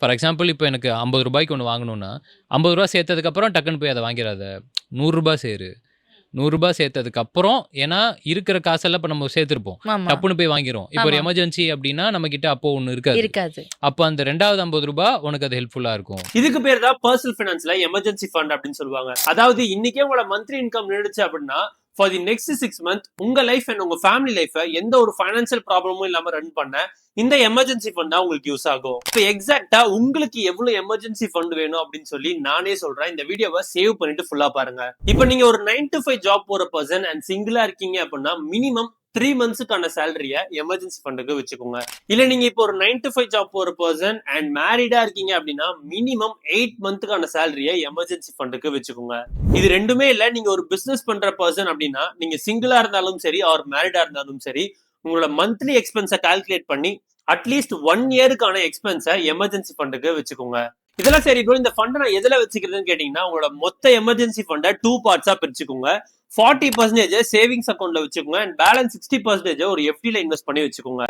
For example இப்போ எனக்கு ₹50 ஒண்ணு வாங்கணும்னா, ₹50 சேர்த்ததுக்கப்புறம் டக்குன்னு போய் அத வாங்கிறாத. ₹100 சேரு. ₹100 சேர்த்ததுக்கப்புறம் ஏன்னா இருக்கிற காசெல்லாம் இப்ப நம்ம சேர்த்திருப்போம். ஆமா. டப்புன்னு போய் வாங்கிருவோம். இப்போ ஒரு ஆமா. எமர்ஜென்சி அப்டின்னா நம்மகிட்ட அப்போ ஒண்ணு இருக்காது. இருக்காது. அப்ப அந்த 2வது ₹50 உனக்கு அது ஹெல்ப்ஃபுல்லா இருக்கும். இதுக்கு பேர் தான் பர்சனல் ஃபைனான்ஸ்ல எமர்ஜென்சி ஃபண்ட் அப்படின்னு சொல்லுவாங்க. அதாவது இன்னைக்கே உங்களோட மந்த்லி இன்கம் நின்னுச்சு அப்படின்னா ஃபார் தி நெக்ஸ்ட் 6 மந்த் உங்க லைஃப் அண்ட் உங்க ஃபேமிலி லைஃப் எந்த ஒரு ஃபைனான்சியல் ப்ராப்ளமும் இல்லாம ரன் பண்ண இந்த எமர்ஜென்சி ஃபண்ட் தான் உங்களுக்கு யூஸ் ஆகும். இப்போ எக்ஸாக்டா உங்களுக்கு எவ்வளவு எமர்ஜென்சி ஃபண்ட் வேணும் அப்படின்னு சொல்லி நானே சொல்றேன். இந்த வீடியோவை சேவ் பண்ணிட்டு ஃபுல்லா பாருங்க. இப்போ நீங்க ஒரு 9 to 5 ஜாப் போற பர்சன் அண்ட் சிங்கிளா இருக்கீங்க அப்படின்னா மினிமம் 3 மந்த்ஸுக்கான சேலரிய எமர்ஜென்சி ஃபண்டுக்கு வச்சுக்கோங்க. இல்ல நீங்க இப்போ ஒரு 9 to 5 ஜாப் போற பர்சன் அண்ட் மேரிடா இருக்கீங்க அப்படின்னா மினிமம் 8 மந்த்துக்கான சேலரிய எமர்ஜென்சி ஃபண்டுக்கு வச்சுக்கோங்க. இது ரெண்டுமே இல்ல நீங்க ஒரு பிசினஸ் பண்ற பர்சன் அப்படின்னா நீங்க சிங்கிளா இருந்தாலும் சரி ஆர் மேரிடா இருந்தாலும் சரி உங்களோட மந்த்லி எக்ஸ்பென்ஸை கால்குலேட் பண்ணி அட்லீஸ்ட் 1 இயருக்கான எக்ஸ்பென்ஸை எமர்ஜென்சி ஃபண்டுக்கு வச்சுக்கோங்க. இதெல்லாம் சரி ப்ரோ, இந்த ஃபண்ட் நான் எதுல வச்சுக்கிறதுன்னு கேட்டீங்கன்னா உங்களோட மொத்த எமர்ஜென்சி ஃபண்டை 2 பார்ட்ஸா பிரிச்சுக்கோங்க. 40% சேவிங்ஸ் அக்கௌண்ட்ல வச்சுக்கோங்க அண்ட் பேலன்ஸ் 60% ஒரு எஃப்டில இன்வெஸ்ட் பண்ணி வச்சுக்கோங்க.